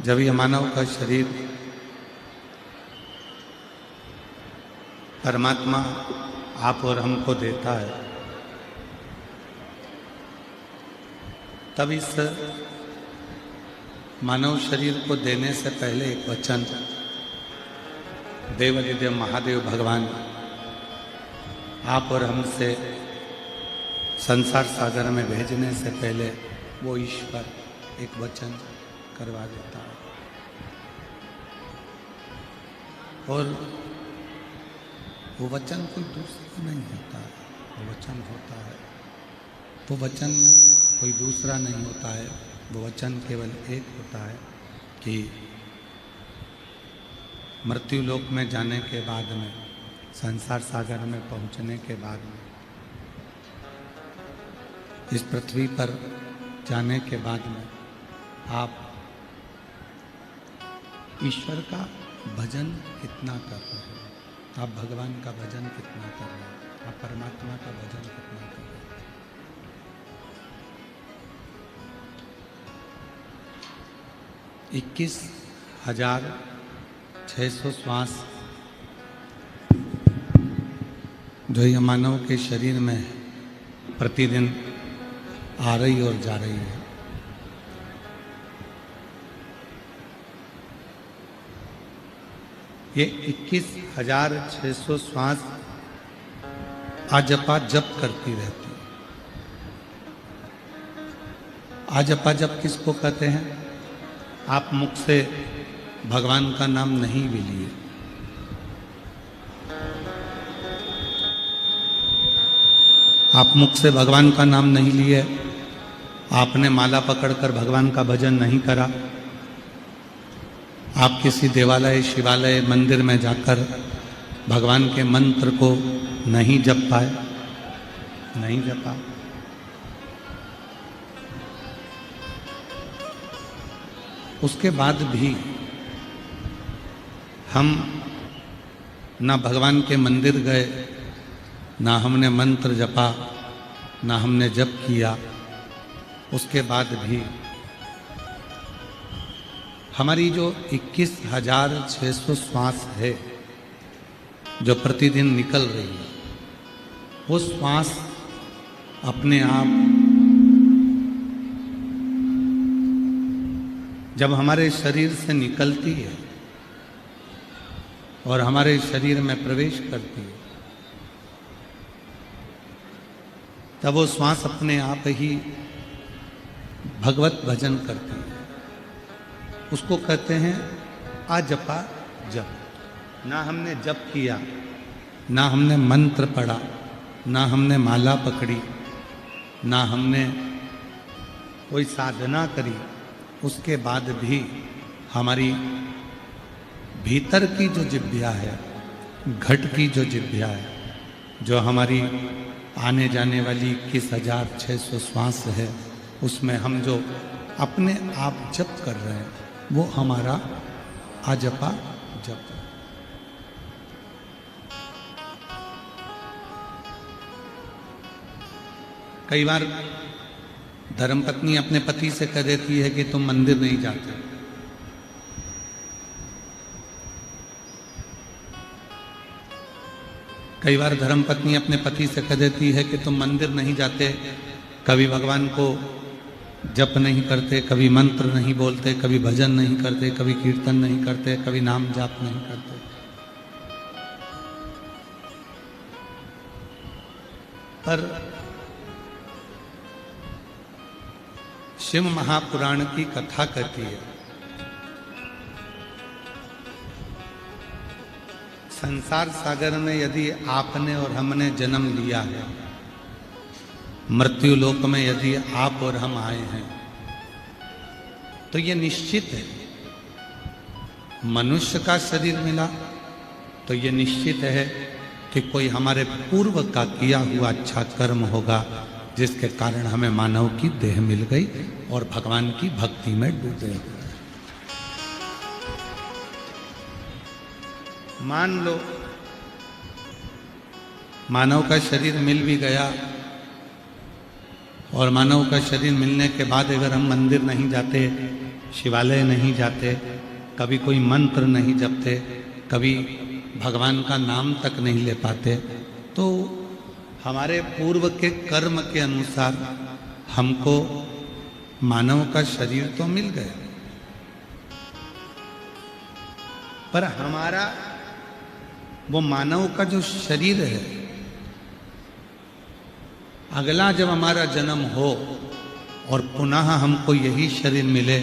जब ये मानव का शरीर परमात्मा आप और हमको देता है, तब इस मानव शरीर को देने से पहले एक वचन देवादिदेव महादेव भगवान आप और हमसे संसार सागर में भेजने से पहले वो ईश्वर एक वचन करवा देता है। और वो वचन कोई दूसरा नहीं होता है, वो वचन होता है, वो वचन कोई दूसरा नहीं होता है, वो वचन केवल एक होता है कि मृत्यु लोक में जाने के बाद में, संसार सागर में पहुंचने के बाद में, इस पृथ्वी पर जाने के बाद में आप ईश्वर का भजन कितना कर रहे हैं, आप भगवान का भजन कितना कर रहे हैं, आप परमात्मा का भजन कितना कर रहे हैं। 21,600 श्वास जो ये मानव के शरीर में प्रतिदिन आ रही और जा रही है, ये 21,600 श्वास आजपा जप करती रहती है। आजपा जप किसको कहते हैं? आप मुख से भगवान का नाम नहीं भी लिए, आप मुख से भगवान का नाम नहीं लिए, आपने माला पकड़कर भगवान का भजन नहीं करा, आप किसी देवालय, शिवालय, मंदिर में जाकर भगवान के मंत्र को नहीं जप पाए, नहीं जपा, उसके बाद भी हम ना भगवान के मंदिर गए, ना हमने मंत्र जपा, ना हमने जप किया, उसके बाद भी हमारी जो 21,600 श्वास है जो प्रतिदिन निकल रही है, वो श्वास अपने आप जब हमारे शरीर से निकलती है और हमारे शरीर में प्रवेश करती है, तब वो श्वास अपने आप ही भगवत भजन करती है। उसको कहते हैं आजपा जप। ना हमने जप किया, ना हमने मंत्र पढ़ा, ना हमने माला पकड़ी, ना हमने कोई साधना करी, उसके बाद भी हमारी भीतर की जो जिह्वा है, घट की जो जिह्वा है, जो हमारी आने जाने वाली 21,600 श्वास है, उसमें हम जो अपने आप जप कर रहे हैं, वो हमारा आजपा जप है। कई बार धर्मपत्नी अपने पति से कह देती है कि तुम मंदिर नहीं जाते, कई बार धर्मपत्नी अपने पति से कह देती है कि तुम मंदिर नहीं जाते, कभी भगवान को जप नहीं करते, कभी मंत्र नहीं बोलते, कभी भजन नहीं करते, कभी कीर्तन नहीं करते, कभी नाम जाप नहीं करते। पर शिव महापुराण की कथा कहती है, संसार सागर में यदि आपने और हमने जन्म लिया है, मृत्यु लोक में यदि आप और हम आए हैं, तो ये निश्चित है, मनुष्य का शरीर मिला तो ये निश्चित है कि कोई हमारे पूर्व का किया हुआ अच्छा कर्म होगा, जिसके कारण हमें मानव की देह मिल गई और भगवान की भक्ति में डूबे हुए। मान लो मानव का शरीर मिल भी गया और मानव का शरीर मिलने के बाद अगर हम मंदिर नहीं जाते, शिवालय नहीं जाते, कभी कोई मंत्र नहीं जपते, कभी भगवान का नाम तक नहीं ले पाते, तो हमारे पूर्व के कर्म के अनुसार हमको मानव का शरीर तो मिल गया, पर हमारा वो मानव का जो शरीर है, अगला जब हमारा जन्म हो और पुनः हमको यही शरीर मिले,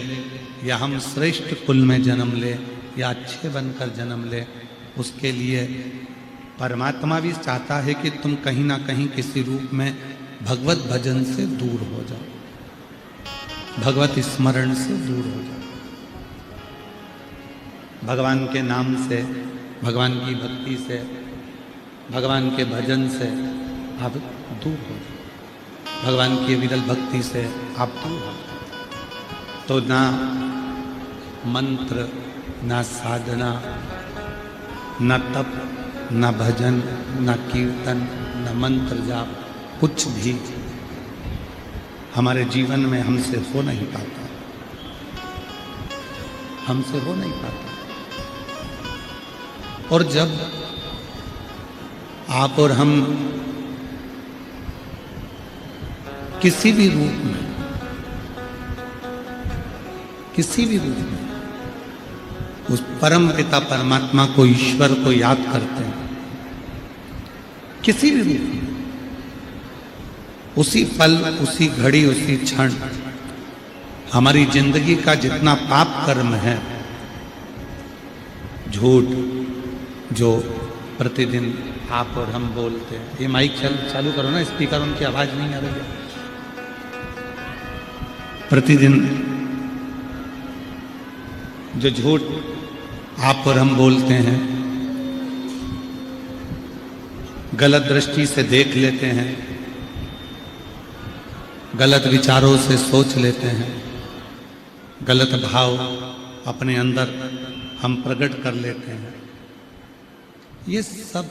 या हम श्रेष्ठ कुल में जन्म ले या अच्छे बनकर जन्म ले, उसके लिए परमात्मा भी चाहता है कि तुम कहीं ना कहीं किसी रूप में भगवत भजन से दूर हो जाओ, भगवत स्मरण से दूर हो जाओ, भगवान के नाम से, भगवान की भक्ति से, भगवान के भजन से आप दूर हो जाओ, भगवान की विरल भक्ति से आप दूर हो जाओ। तो ना मंत्र, ना साधना, न तप, न भजन, न कीर्तन, न मंत्र जाप, कुछ भी हमारे जीवन में हमसे हो नहीं पाता, हमसे हो नहीं पाता। और जब आप और हम किसी भी रूप में, किसी भी रूप में उस परम पिता परमात्मा को, ईश्वर को याद करते हैं, किसी भी रूप में, उसी पल, उसी घड़ी, उसी क्षण हमारी जिंदगी का जितना पाप कर्म है, झूठ जो प्रतिदिन आप और हम बोलते हैं, ये माइक चालू करो ना, स्पीकर, उनकी आवाज नहीं आ रही है। प्रतिदिन जो झूठ आप और हम बोलते हैं, गलत दृष्टि से देख लेते हैं, गलत विचारों से सोच लेते हैं, गलत भाव अपने अंदर हम प्रकट कर लेते हैं, ये सब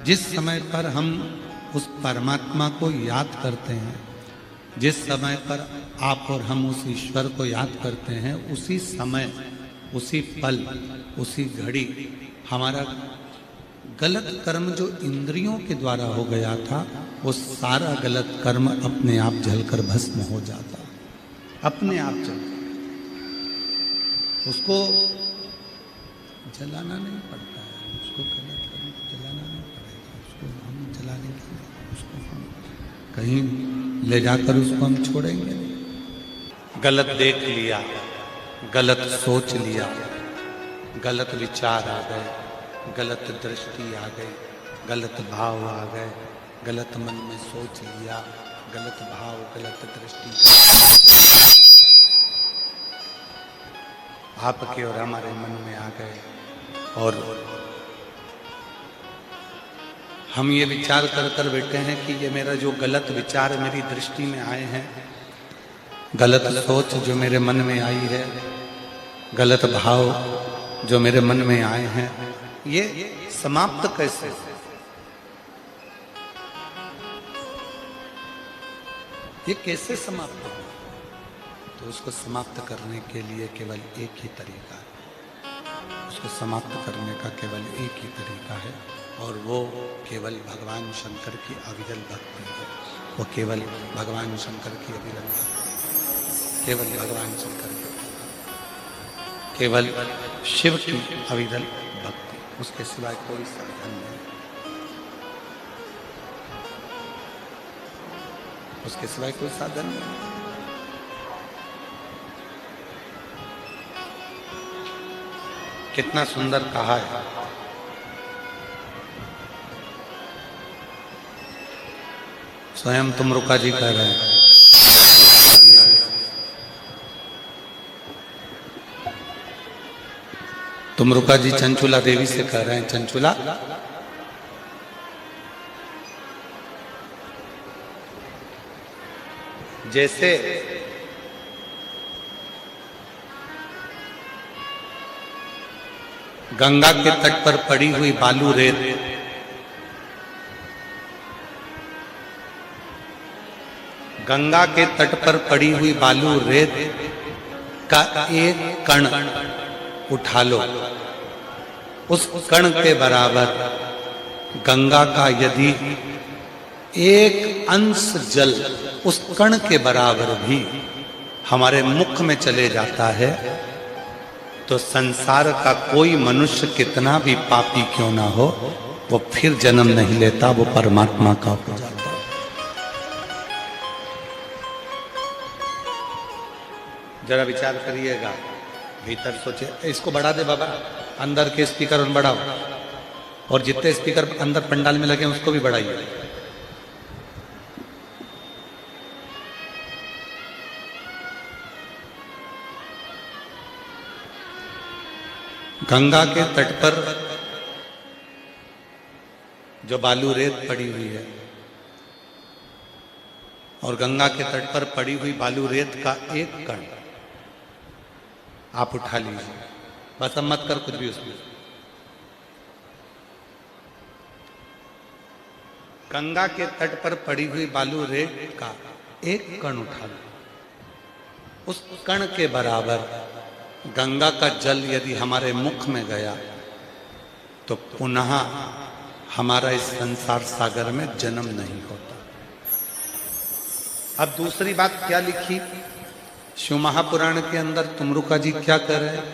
जिस समय पर हम उस परमात्मा को याद करते हैं, जिस समय पर आप और हम उस ईश्वर को याद करते हैं, उसी समय, उसी पल, उसी घड़ी हमारा गलत कर्म जो इंद्रियों के द्वारा हो गया था, वो सारा गलत कर्म अपने आप जलकर भस्म हो जाता, अपने आप जल, उसको जलाना नहीं पड़ता है, उसको गलत कर्म को जलाना नहीं पड़ेगा, उसको हम जलाने के लिए, उसको हम कहीं ले जाकर उसको हम छोड़ेंगे। गलत देख लिया, गलत सोच लिया, गलत विचार आ गए, गलत दृष्टि आ गई, गलत भाव आ गए, गलत मन में सोच लिया, गलत भाव, गलत दृष्टि आपके और हमारे मन में आ गए, और हम ये विचार कर कर बैठे हैं कि ये मेरा जो गलत विचार मेरी दृष्टि में आए हैं, गलत सोच जो मेरे मन में आई है, गलत भाव जो मेरे मन में आए हैं, ये समाप्त कैसे? ये कैसे समाप्त हो? तो उसको समाप्त करने के लिए केवल एक ही तरीका है, उसको समाप्त करने का केवल एक ही तरीका है, और वो केवल भगवान शंकर की अविरल भक्ति है। वो केवल भगवान शंकर की अविरल भक्ति, केवल भगवान शंकर की, केवल शिव की अविरल भक्ति, उसके सिवाय कोई साधन नहीं, उसके सिवाय कोई साधन नहीं। कितना सुंदर कहा है, स्वयं तुमरुका जी कह रहे हैं, तुमरुका जी चंचुला देवी से कह रहे हैं, चंचुला जैसे गंगा के तट पर पड़ी हुई बालू रेत गंगा के तट पर पड़ी हुई बालू रेत का एक कण उठा लो, उस कण के बराबर गंगा का यदि एक अंश जल उस कण के बराबर भी हमारे मुख में चले जाता है, तो संसार का कोई मनुष्य कितना भी पापी क्यों ना हो, वो फिर जन्म नहीं लेता, वो परमात्मा का हो जाता है। जरा विचार करिएगा, भीतर सोचे। इसको बढ़ा दे बाबा, अंदर के स्पीकर बढ़ाओ, और जितने स्पीकर अंदर पंडाल में लगे उसको भी बढ़ाइए। गंगा के तट पर जो बालू रेत पड़ी हुई है, और गंगा के तट पर पड़ी हुई बालू रेत का एक कण आप उठा लीजिए, बस अब मत कर कुछ भी उसमें। गंगा के तट पर पड़ी हुई बालू रेत का एक कण उठा लो, उस कण के बराबर गंगा का जल यदि हमारे मुख में गया तो पुनः हमारा इस संसार सागर में जन्म नहीं होता। अब दूसरी बात क्या लिखी शिव महापुराण के अंदर, तुमरुका जी क्या कर रहे हैं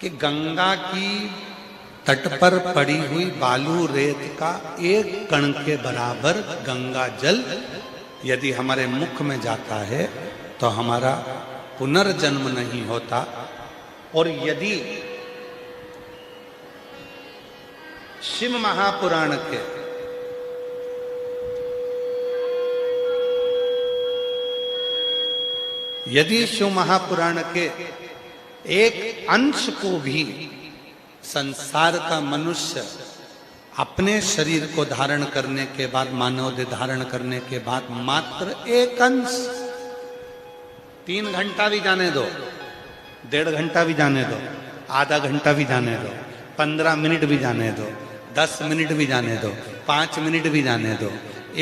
कि गंगा की तट पर पड़ी हुई बालू रेत का एक कण के बराबर गंगा जल यदि हमारे मुख में जाता है तो हमारा पुनर्जन्म नहीं होता। और यदि शिव महापुराण के शिव महापुराण के एक अंश को भी संसार का मनुष्य अपने शरीर को धारण करने के बाद, मानव देह धारण करने के बाद मात्र एक अंश, 3 घंटा भी जाने दो, 1.5 घंटा भी जाने दो, आधा घंटा भी जाने दो, 15 मिनट भी जाने दो, 10 मिनट भी जाने दो, 5 मिनट भी जाने दो,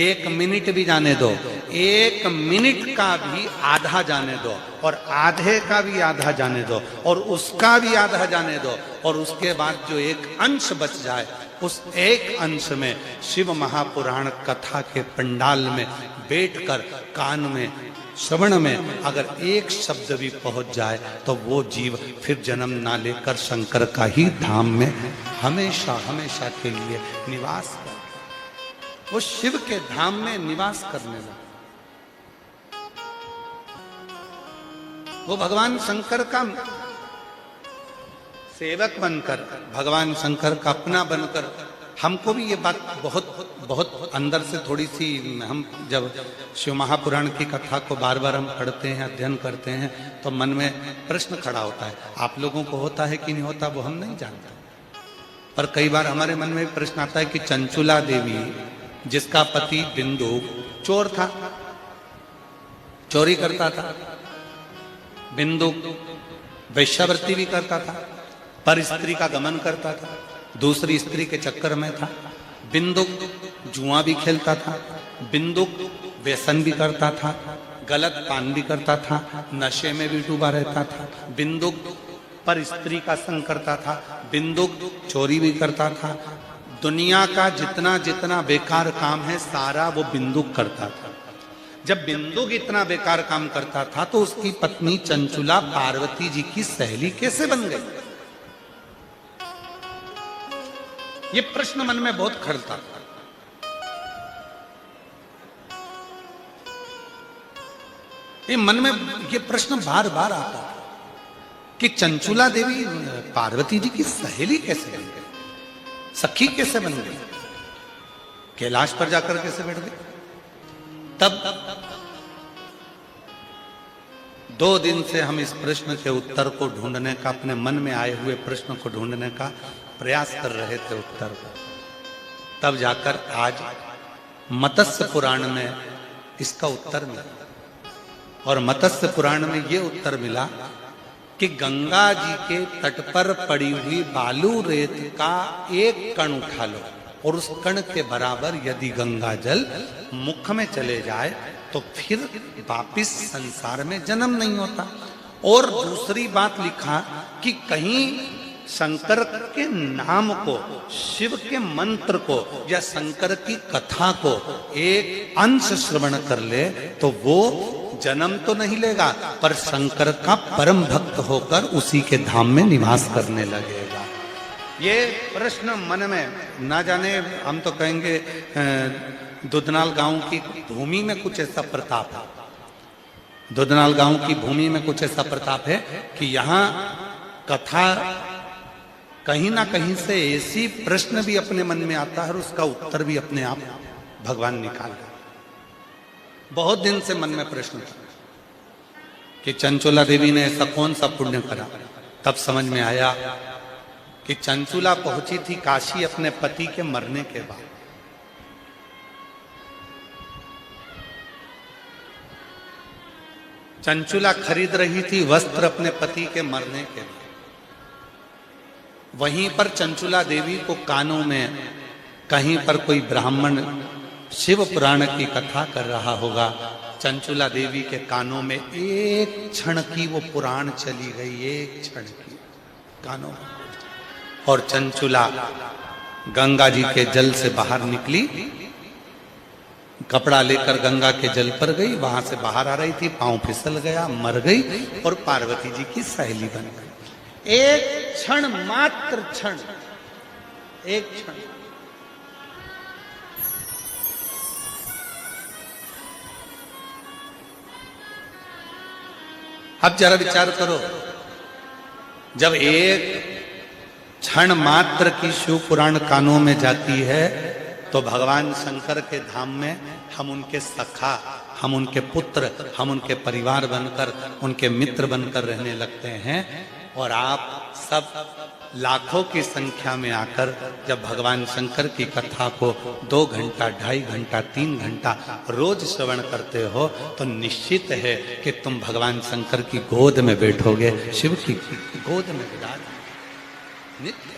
1 मिनट भी जाने दो, 1 मिनट का भी आधा जाने दो, और आधे का भी आधा जाने दो, और उसका भी आधा जाने दो, और उसके बाद जो एक अंश बच जाए, उस एक अंश में शिव महापुराण कथा के पंडाल में बैठकर कान में श्रवण में अगर एक शब्द भी पहुंच जाए तो वो जीव फिर जन्म ना लेकर शंकर का ही धाम में हमेशा हमेशा के लिए निवास कर, वो शिव के धाम में निवास करने लगा। वो भगवान शंकर का सेवक बनकर, भगवान शंकर का अपना बनकर, हमको भी ये बात बहुत बहुत अंदर से थोड़ी सी, हम जब शिव महापुराण की कथा को बार बार हम पढ़ते हैं, अध्ययन करते हैं, तो मन में प्रश्न खड़ा होता है। आप लोगों को होता है कि नहीं होता वो हम नहीं जानते, पर कई बार हमारे मन में प्रश्न आता है कि चंचुला देवी जिसका पति बिंदु चोर था, चोरी करता था, बिंदु वैश्यावृत्ति भी करता था, पर स्त्री का गमन करता था, दूसरी स्त्री के चक्कर में था, बिंदुक जुआ भी खेलता था, बिंदुक व्यसन भी करता था, गलत पान भी करता था, नशे में भी डूबा रहता था, बिंदुक पर स्त्री का संग करता था, बिंदुक चोरी भी करता था, दुनिया का जितना जितना बेकार काम है सारा वो बिंदुक करता था। जब बिंदुक इतना बेकार काम करता था तो उसकी पत्नी चंचुला पार्वती जी की सहेली कैसे बन गई? ये प्रश्न मन में बहुत खड़ता था। ये मन में ये प्रश्न बार बार आता था कि चंचुला देवी पार्वती जी की सहेली कैसे बन गई, सखी कैसे बन गई, कैलाश पर जाकर कैसे बैठ गई? तब 2 दिन से हम इस प्रश्न के उत्तर को ढूंढने का, अपने मन में आए हुए प्रश्न को ढूंढने का प्रयास कर रहे थे उत्तर को। तब जाकर आज मत्स्य पुराण में इसका उत्तर मिला, और मत्स्य पुराण में ये उत्तर मिला कि गंगा जी के तट पर पड़ी हुई बालू रेत का एक कण उठा लो, और उस कण के बराबर यदि गंगा जल मुख में चले जाए तो फिर वापिस संसार में जन्म नहीं होता। और दूसरी बात लिखा कि कहीं शंकर के नाम को, शिव के मंत्र को या शंकर की कथा को एक अंश श्रवण कर ले तो वो जन्म तो नहीं लेगा, पर शंकर का परम भक्त होकर उसी के धाम में निवास करने लगेगा। ये प्रश्न मन में, ना जाने हम तो कहेंगे दुधनाल गांव की भूमि में कुछ ऐसा प्रताप है, दुधनाल गांव की भूमि में कुछ ऐसा प्रताप है कि यहाँ कथा कहीं ना कहीं से ऐसी प्रश्न भी अपने मन में आता है और उसका उत्तर भी अपने आप भगवान निकाल रहे। बहुत दिन से मन में प्रश्न था कि चंचुला देवी ने ऐसा कौन सा पुण्य करा। तब समझ में आया कि चंचुला पहुंची थी काशी अपने पति के मरने के बाद। चंचुला खरीद रही थी वस्त्र अपने पति के मरने के बाद। वहीं पर चंचुला देवी को कानों में कहीं पर कोई ब्राह्मण शिव पुराण की कथा कर रहा होगा। चंचुला देवी के कानों में एक क्षण की वो पुराण चली गई, एक क्षण की कानों में। और चंचुला गंगा जी के जल से बाहर निकली, कपड़ा लेकर गंगा के जल पर गई, वहां से बाहर आ रही थी, पांव फिसल गया, मर गई और पार्वती जी की सहेली बन गई। एक क्षण, मात्र क्षण, एक क्षण। अब जरा विचार करो, जब एक क्षण मात्र की शिव पुराण कानों में जाती है तो भगवान शंकर के धाम में हम उनके सखा, हम उनके पुत्र, हम उनके परिवार बनकर, उनके मित्र बनकर रहने लगते हैं। और आप सब लाखों की संख्या में आकर जब भगवान शंकर की कथा को 2 घंटा, 2.5 घंटा, 3 घंटा रोज श्रवण करते हो तो निश्चित है कि तुम भगवान शंकर की गोद में बैठोगे, शिव की गोद में विराज नित्य।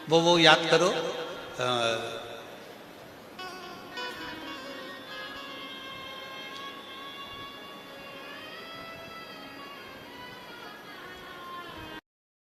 वो याद करो,